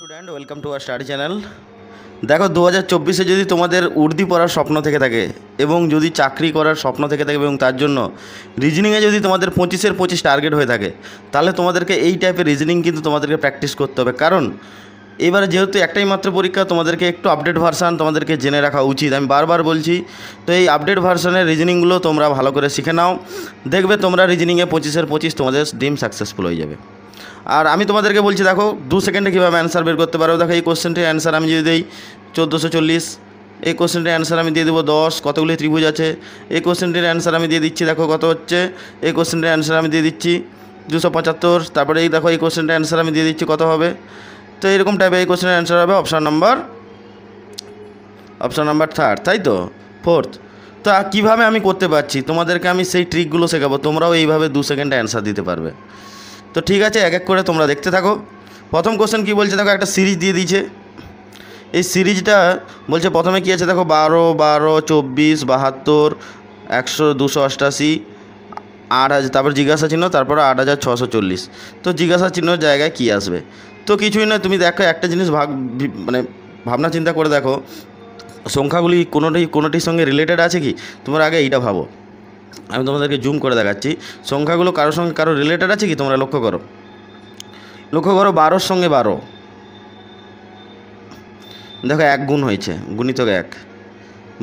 Student welcome to our study channel. দেখো 2024-এ যদি তোমাদের উর্দি পড়ার স্বপ্ন থেকে থাকে এবং যদি চাকরি করার স্বপ্ন থেকে থাকে এবং তার জন্য রিজনিংয়ে যদি তোমাদের 25-এর 25 টার্গেট হয়ে থাকে, তাহলে তোমাদেরকে এই টাইপের রিজনিং কিন্তু তোমাদেরকে প্র্যাকটিস করতে হবে। কারণ এবারে যেহেতু একটাই মাত্র পরীক্ষা, তোমাদেরকে একটু আপডেট ভার্সান তোমাদেরকে জেনে রাখা উচিত, আমি বারবার বলছি। তো এই আপডেট ভার্সানের রিজনিংগুলো তোমরা ভালো করে শিখে নাও, দেখবে তোমরা রিজনিংয়ে 25-এর 25 তোমাদের ড্রিম সাকসেসফুল হয়ে যাবে। আর আমি তোমাদেরকে বলছি, দেখো 2 সেকেন্ডে কীভাবে অ্যান্সার বের করতে পারো। দেখো এই কোশ্চেনটির অ্যান্সার আমি যদি দিই 1440, এই কোশ্চেনটির অ্যান্সার আমি দিয়ে দেবো 10, কতগুলি ত্রিভুজ আছে। এই কোশ্চেনটির অ্যান্সার আমি দিয়ে দিচ্ছি, দেখো কত হচ্ছে। এই কোশ্চেনটির অ্যান্সার আমি দিয়ে দিচ্ছি 275। তারপরে এই দেখো এই কোশ্চেনটির অ্যান্সার আমি দিয়ে দিচ্ছি কত হবে। তো এরকম টাইপের এই কোশ্চেনের অ্যান্সার হবে অপশান নাম্বার 3, তাই তো 4th। তো কীভাবে আমি করতে পারছি তোমাদেরকে আমি সেই ট্রিকগুলো শেখাবো, তোমরাও এইভাবে 2 সেকেন্ডে অ্যান্সার দিতে পারবে। তো ঠিক আছে, এক এক করে তোমরা দেখতে থাকো। প্রথম কোশ্চেন কী বলছে, দেখো একটা সিরিজ দিয়ে দিয়েছে। এই সিরিজটা বলছে প্রথমে কী আছে, দেখো 12, 12, 24, 72, 100, 288, 8000, তারপর জিজ্ঞাসা চিহ্ন, তারপর 8640। তো জিজ্ঞাসা চিহ্নর জায়গায় কী আসবে? তো কিছুই না, তুমি দেখো একটা জিনিস মানে ভাবনা চিন্তা করে দেখো, সংখ্যাগুলি কোনোটির সঙ্গে রিলেটেড আছে কি? তোমরা আগে এইটা ভাবো। আমি তোমাদেরকে জুম করে দেখাচ্ছি, সংখ্যাগুলো কারোর সঙ্গে কারো রিলেটেড আছে কি? তোমরা লক্ষ্য করো 12-র সঙ্গে 12, দেখো 1 গুণ হয়েছে, গুণিতক 1।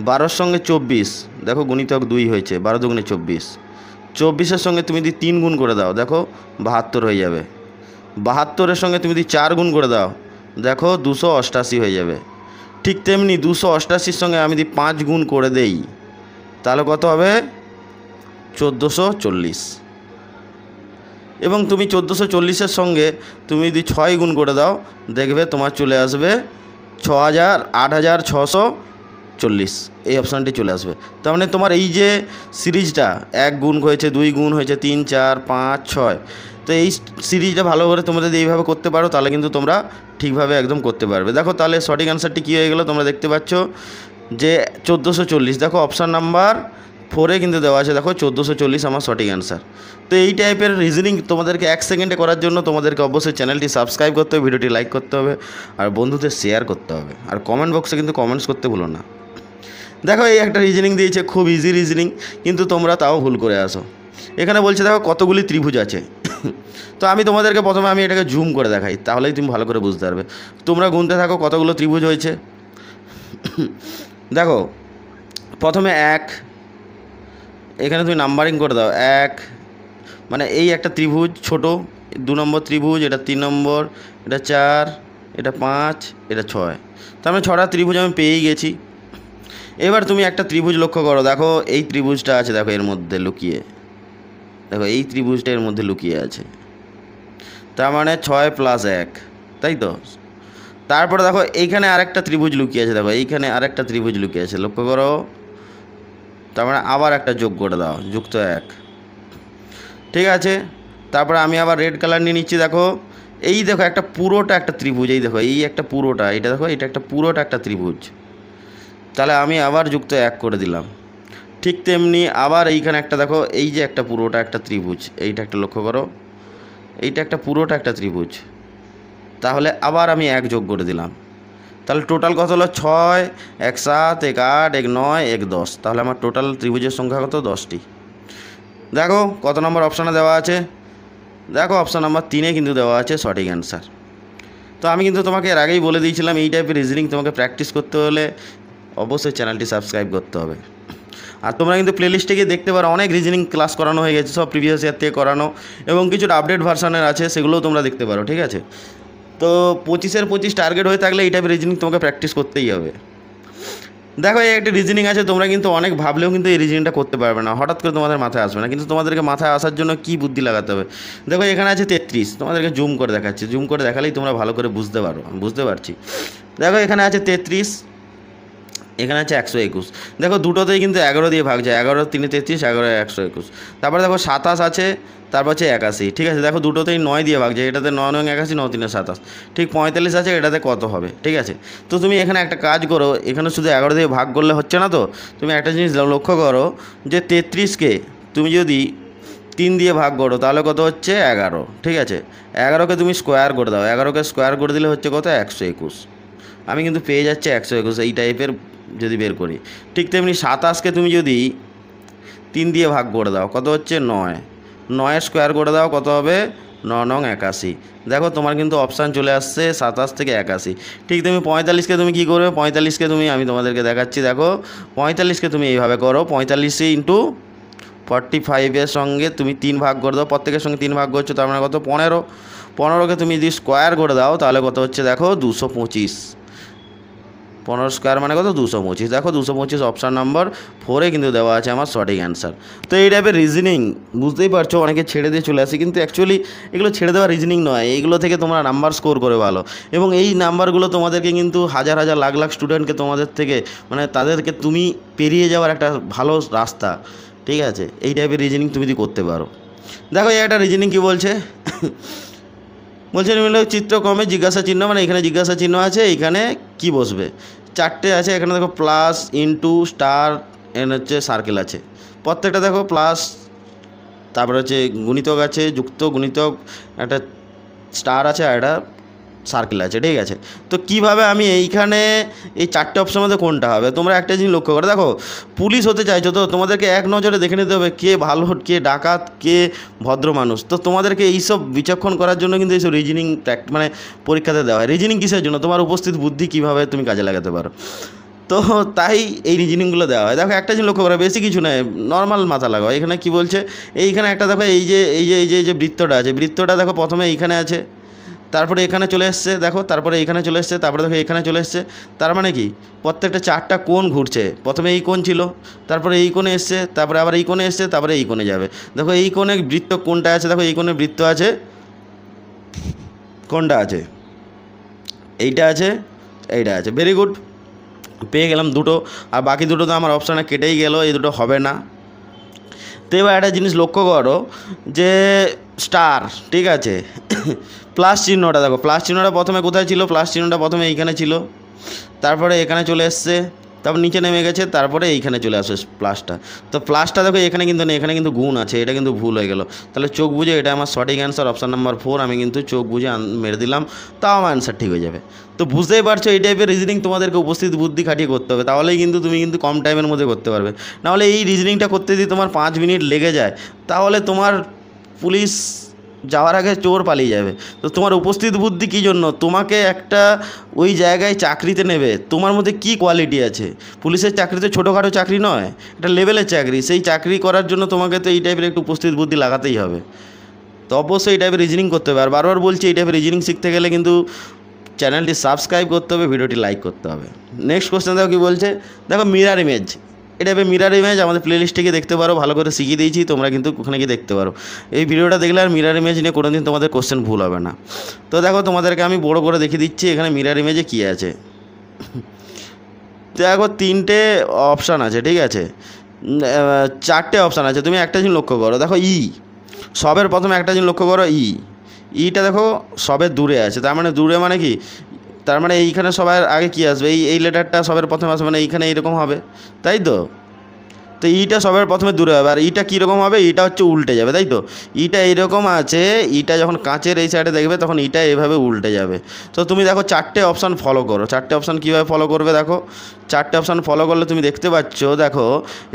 12-র সঙ্গে 24, দেখো গুণিতক 2 হয়েছে, 12 দুগুণে 24। 24-এর সঙ্গে তুমি যদি 3 গুণ করে দাও, দেখো 72 হয়ে যাবে। 72-এর সঙ্গে তুমি যদি 4 গুণ করে দাও, দেখো 288 হয়ে যাবে। ঠিক তেমনি 288-র সঙ্গে আমি যদি 5 গুণ করে দেই, তাহলে কত হবে? 1440। এবং তুমি 1440-এর সঙ্গে তুমি যদি 6 গুণ করে দাও, দেখবে তোমার চলে আসবে 8640। এই অপশানটি চলে আসবে। তার মানে তোমার এই যে সিরিজটা 1 গুণ হয়েছে, 2 গুণ হয়েছে, 3, 4, 5, 6, তো এই সিরিজটা ভালো করে তোমরা যদি এইভাবে করতে পারো, তাহলে কিন্তু তোমরা ঠিকভাবে একদম করতে পারবে। দেখো তাহলে সঠিক অ্যান্সারটি কী হয়ে গেলো, তোমরা দেখতে পাচ্ছ যে 1440। দেখো অপশান নাম্বার 4-এ কিন্তু দেওয়া আছে, দেখো 1440 আমার সঠিক অ্যান্সার। তো এই টাইপের রিজনিং তোমাদেরকে 1 সেকেন্ডে করার জন্য তোমাদেরকে অবশ্যই চ্যানেলটি সাবস্ক্রাইব করতে হবে, ভিডিওটি লাইক করতে হবে, আর বন্ধুদের শেয়ার করতে হবে, আর কমেন্ট বক্সে কিন্তু কমেন্টস করতে ভুলো না। দেখো এই একটা রিজনিং দিয়েছে, খুব ইজি রিজনিং, কিন্তু তোমরা তাও ভুল করে আসো। এখানে বলছে দেখো কতগুলি ত্রিভুজ আছে। তো আমি তোমাদেরকে প্রথমে আমি এটাকে জুম করে দেখাই, তাহলেই তুমি ভালো করে বুঝতে পারবে। তোমরা গুনতে থাকো কতগুলো ত্রিভুজ হয়েছে। দেখো প্রথমে 1, এখানে তুমি নাম্বারিং করে দাও 1, মানে এই একটা ত্রিভুজ ছোট, 2 নম্বর ত্রিভুজ, এটা 3 নম্বর, এটা 4, এটা 5, এটা 6। তার মানে 6টা ত্রিভুজ আমি পেয়েই গেছি। এবার তুমি একটা ত্রিভুজ লক্ষ্য করো, দেখো এই ত্রিভুজটা আছে, দেখো এর মধ্যে লুকিয়ে, দেখো এই ত্রিভুজটা এর মধ্যে লুকিয়ে আছে। তার মানে 6 + 1, তাই তো। তারপরে দেখো এইখানে আরেকটা ত্রিভুজ লুকিয়ে আছে, দেখো এইখানে আরেকটা ত্রিভুজ লুকিয়ে আছে, লক্ষ্য করো। তার মানে আবার একটা যোগ করে দাও, যুক্ত 1। ঠিক আছে, তারপরে আমি আবার রেড কালার নিয়ে নিচ্ছি। দেখো এই দেখো একটা পুরোটা একটা ত্রিভুজ, এই দেখো এই একটা পুরোটা, এটা দেখো এটা একটা পুরোটা একটা ত্রিভুজ। তাহলে আমি আবার যুক্ত 1 করে দিলাম। ঠিক তেমনি আবার এইখানে একটা দেখো, এই যে একটা পুরোটা একটা ত্রিভুজ, এইটা একটা লক্ষ্য করো, এইটা একটা পুরোটা একটা ত্রিভুজ। তাহলে আবার আমি 1 যোগ করে দিলাম। তাহলে টোটাল কত হলো? 6, 1, 7, 1, 8, 1, 9, 1, 10। তাহলে আমার টোটাল ত্রিভুজের সংখ্যা কত? 10টি। দেখো কত নম্বর অপশানে দেওয়া আছে, দেখো অপশান নাম্বার 3-এ কিন্তু দেওয়া আছে সঠিক অ্যান্সার। তো আমি কিন্তু তোমাকে এর আগেই বলে দিয়েছিলাম, এই টাইপের রিজনিং তোমাকে প্র্যাকটিস করতে হলে অবশ্যই চ্যানেলটি সাবস্ক্রাইব করতে হবে। আর তোমরা কিন্তু প্লেলিস্টে গিয়ে দেখতে পারো, অনেক রিজনিং ক্লাস করানো হয়ে গেছে, সব প্রিভিয়াস ইয়ার থেকে করানো, এবং কিছুটা আপডেট ভার্সানের আছে, সেগুলোও তোমরা দেখতে পারো। ঠিক আছে, তো 25-এর 25 টার্গেট হয়ে থাকলে এই টাইপের রিজনিং তোমাকে প্র্যাকটিস করতেই হবে। দেখো এই একটা রিজনিং আছে, তোমরা কিন্তু অনেক ভাবলেও কিন্তু এই রিজনিংটা করতে পারবে না, হঠাৎ করে তোমাদের মাথায় আসবে না। কিন্তু তোমাদেরকে মাথায় আসার জন্য কী বুদ্ধি লাগাতে হবে। দেখো এখানে আছে 33, তোমাদেরকে জুম করে দেখাচ্ছি, জুম করে দেখালেই তোমরা ভালো করে বুঝতে পারো, আমি বুঝতে পারছি। দেখো এখানে আছে 33, এখানে আছে 121। দেখো দুটোতেই কিন্তু 11 দিয়ে ভাগ যায়, 11 3 33, 11 121। তারপরে দেখো 27 আছে, তারপর হচ্ছে 81। ঠিক আছে, দেখো দুটোতেই 9 দিয়ে ভাগ যায়, এটাতে 9 9 81, 9 3 27। ঠিক 45 আছে, এটাতে কত হবে? ঠিক আছে, তো তুমি এখানে একটা কাজ করো, এখানে শুধু 11 দিয়ে ভাগ করলে হচ্ছে না, তো তুমি একটা জিনিস লক্ষ্য করো যে 33কে তুমি যদি 3 দিয়ে ভাগ করো তাহলে কত হচ্ছে 11, ঠিক আছে। 11কে তুমি স্কোয়ার করে দাও, 11কে স্কোয়ার করে দিলে হচ্ছে কত 121। আমি কিন্তু পেয়ে যাচ্ছে 121 এই টাইপের যদি বের করি। ঠিক তেমনি 27কে তুমি যদি 3 দিয়ে ভাগ করে দাও কত হচ্ছে 9, 9 স্কোয়ার করে দাও কত হবে 9 9 81। দেখো তোমার কিন্তু অপশান চলে আসছে 27 থেকে 81। ঠিক তুমি 45কে তুমি কী করবে, 45কে তুমি আমি তোমাদেরকে দেখাচ্ছি, দেখো 45কে তুমি এইভাবে করো, 45 ইন্টু 45-এর সঙ্গে তুমি 3 ভাগ করে দাও, প্রত্যেকের সঙ্গে 3 ভাগ করছো, তার মানে কত 15, 15কে তুমি যদি স্কোয়ার করে দাও তাহলে কত হচ্ছে দেখো 225, 15 স্কোয়ার মানে কত 225। দেখো 225 অপশান নম্বর 4-এ কিন্তু দেওয়া আছে আমার সঠিক অ্যান্সার। তো এই টাইপের রিজনিং বুঝতেই পারছো অনেকে ছেড়ে দিয়ে চলে আসে, কিন্তু অ্যাকচুয়ালি এগুলো ছেড়ে দেওয়া রিজনিং নয়, এইগুলো থেকে তোমরা নাম্বার স্কোর করে ভালো, এবং এই নাম্বারগুলো তোমাদেরকে কিন্তু হাজার হাজার লাখ লাখ স্টুডেন্টকে তোমাদের থেকে মানে তাদেরকে তুমি পেরিয়ে যাওয়ার একটা ভালো রাস্তা, ঠিক আছে। এই টাইপের রিজনিং তুমি যদি করতে পারো। দেখো এই একটা রিজনিং কী বলছে বলছে চিত্রক্রমে জিজ্ঞাসা চিহ্ন, মানে এখানে জিজ্ঞাসা চিহ্ন আছে, এইখানে কি বসবে, 4টে আছে এখানে, দেখো প্লাস ইন্টু স্টার এন হচ্ছে সার্কেল আছে, প্রত্যেকটা দেখো প্লাস, তারপরে হচ্ছে গুণিতক আছে, যুক্ত গুণিতক, একটা স্টার আছে আর একটা সার্কেল আছে, ঠিক আছে। তো কিভাবে আমি এইখানে এই 4টে অপশনের মধ্যে কোনটা হবে, তোমরা একটা জিনিস লক্ষ্য করো, দেখো পুলিশ হতে চাইছো তো তোমাদেরকে এক নজরে দেখে নিতে হবে কে ভালো, কে ডাকাত, কে ভদ্র মানুষ। তো তোমাদেরকে এইসব বিচক্ষণ করার জন্য কিন্তু এইসব রিজনিং মানে পরীক্ষাতে দেওয়া হয়। রিজনিং কিসের জন্য, তোমার উপস্থিত বুদ্ধি কীভাবে তুমি কাজে লাগাতে পারো, তো তাই এই রিজনিংগুলো দেওয়া হয়। দেখো একটা জিনিস লক্ষ্য করা, বেশি কিছু নয়, নর্মাল মাথা লাগাও। এখানে কি বলছে, এইখানে একটা দেখো এই যে বৃত্তটা আছে, বৃত্তটা দেখো প্রথমে এইখানে আছে, তারপরে এখানে চলে এসছে, দেখো তারপরে এইখানে চলে এসছে, তারপরে দেখো এখানে চলে এসছে, তার মানে কি প্রত্যেকটা 4টা কোণ ঘুরছে, প্রথমে এই কোণ ছিল, তারপরে এই কোণে এসছে, তারপরে আবার এই কোণে এসছে, তারপরে এই কোণে যাবে। দেখো এই কোণে বৃত্ত কোনটা আছে, দেখো এই কোণে বৃত্ত আছে, কোনটা আছে, এইটা আছে, এইটা আছে, ভেরি গুড, পেয়ে গেলাম দুটো, আর বাকি দুটো তো আমার অপশানে কেটেই গেল, এই দুটো হবে না। তো এবার একটা জিনিস লক্ষ্য করো যে স্টার, ঠিক আছে, প্লাস চিহ্নটা দেখো, প্লাস চিহ্নটা প্রথমে কোথায় ছিল, প্লাস চিহ্নটা প্রথমে এইখানে ছিল, তারপরে এখানে চলে এসছে, তারপর নিচে নেমে গেছে, তারপরে এইখানে চলে আসে প্লাসটা। তো প্লাসটা দেখো এখানে কিন্তু নেই, এখানে কিন্তু গুণ আছে, এটা কিন্তু ভুল হয়ে গেল। তাহলে চোখ বুঝে এটা আমার সঠিক অ্যান্সার, অপশান নাম্বার 4, আমি কিন্তু চোখ বুঝে মেরে দিলাম, তাও আমার অ্যান্সার ঠিক হয়ে যাবে। তো বুঝতেই পারছো এই টাইপের রিজনিং তোমাদেরকে উপস্থিত বুদ্ধি খাটিয়ে করতে হবে, তাহলেই কিন্তু তুমি কিন্তু কম টাইমের মধ্যে করতে পারবে। নাহলে এই রিজনিংটা করতে যদি তোমার 5 মিনিট লেগে যায়, তাহলে তোমার পুলিশ যাওয়ার আগে চোর পালিয়ে যাবে। তো তোমার উপস্থিত বুদ্ধি কী জন্য, তোমাকে একটা ওই জায়গায় চাকরিতে নেবে, তোমার মধ্যে কী কোয়ালিটি আছে। পুলিশের চাকরি তো ছোটোখাটো চাকরি নয়, এটা লেভেলের চাকরি, সেই চাকরি করার জন্য তোমাকে তো এই টাইপের একটু উপস্থিত বুদ্ধি লাগাতেই হবে। তো অবশ্যই এই টাইপের রিজনিং করতে হবে। আর বারবার বলছি এই টাইপের রিজনিং শিখতে গেলে কিন্তু চ্যানেলটি সাবস্ক্রাইব করতে হবে, ভিডিওটি লাইক করতে হবে। নেক্সট কোশ্চেন দেখো কী বলছে, দেখো মিরার ইমেজ, এটা মিরার ইমেজ আমাদের প্লেলিস্টে গিয়ে দেখতে পারো, ভালো করে শিখিয়ে দিয়েছি, তোমরা কিন্তু ওখানে গিয়ে দেখতে পারো। এই ভিডিওটা দেখলে আর মিরার ইমেজ নিয়ে কোনো দিন তোমাদের কোশ্চেন ভুল হবে না। তো দেখো তোমাদেরকে আমি বড় করে দেখিয়ে দিচ্ছি এখানে মিরার ইমেজে কী আছে। দেখো 3টে অপশান আছে, ঠিক আছে, 4টে অপশান আছে, তুমি একটা জিনিস লক্ষ্য করো, দেখো সবের প্রথমে একটা জিনিস লক্ষ্য করো, ইটা দেখো সবের দূরে আছে, তার মানে দূরে মানে কি, তার মানে এইখানে সবার আগে কী আসবে, এই লেটারটা সবের প্রথমে আসবে, মানে এইখানে এইরকম হবে, তাই তো। তো ইটা সবার প্রথমে দূরে হবে, আর ইটা কীরকম হবে, ইটা হচ্ছে উল্টে যাবে, তাই তো। ইটা এইরকম আছে, ইটা যখন কাঁচের এই সাইডে দেখবে তখন ইটা এইভাবে উল্টে যাবে। তো তুমি দেখো 4টে অপশান ফলো করো, 4টে অপশান কীভাবে ফলো করবে, দেখো 4টে অপশান ফলো করলে তুমি দেখতে পাচ্ছ, দেখো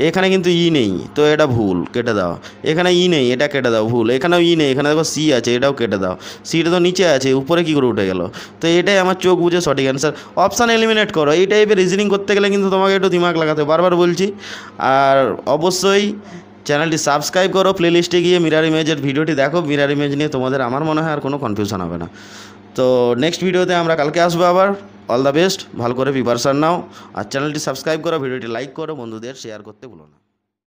এখানে কিন্তু নেই, তো এটা ভুল, কেটে দাও। এখানে নেই, এটা কেটে দাও, ভুল। এখানেও নেই, এখানে দেখো সি আছে, এটাও কেটে দাও। সিটা তো নিচে আছে, উপরে কী করে উঠে গেল। তো এটাই আমার চোখ বুঝে সঠিক অ্যান্সার। অপশান এলিমিনেট করো, এই টাইপের রিজনিং করতে গেলে কিন্তু তোমাকে একটু দিমাগ লাগাতে হবে, বারবার বলছি। আর অবশ্যই চ্যানেলটি সাবস্ক্রাইব করো, প্লেলিস্টে গিয়ে মিরার ইমেজের ভিডিওটি দেখো, মিরার ইমেজ নিয়ে তোমাদের আমার মনে হয় আর কোনো কনফিউশন হবে না। তো নেক্সট ভিডিওতে আমরা কালকে আসবো আবার। অল দ্য বেস্ট, ভালো করে প্রিপারেশান নাও, আর চ্যানেলটি সাবস্ক্রাইব করো, ভিডিওটি লাইক করো, বন্ধুদের শেয়ার করতে ভুলো না।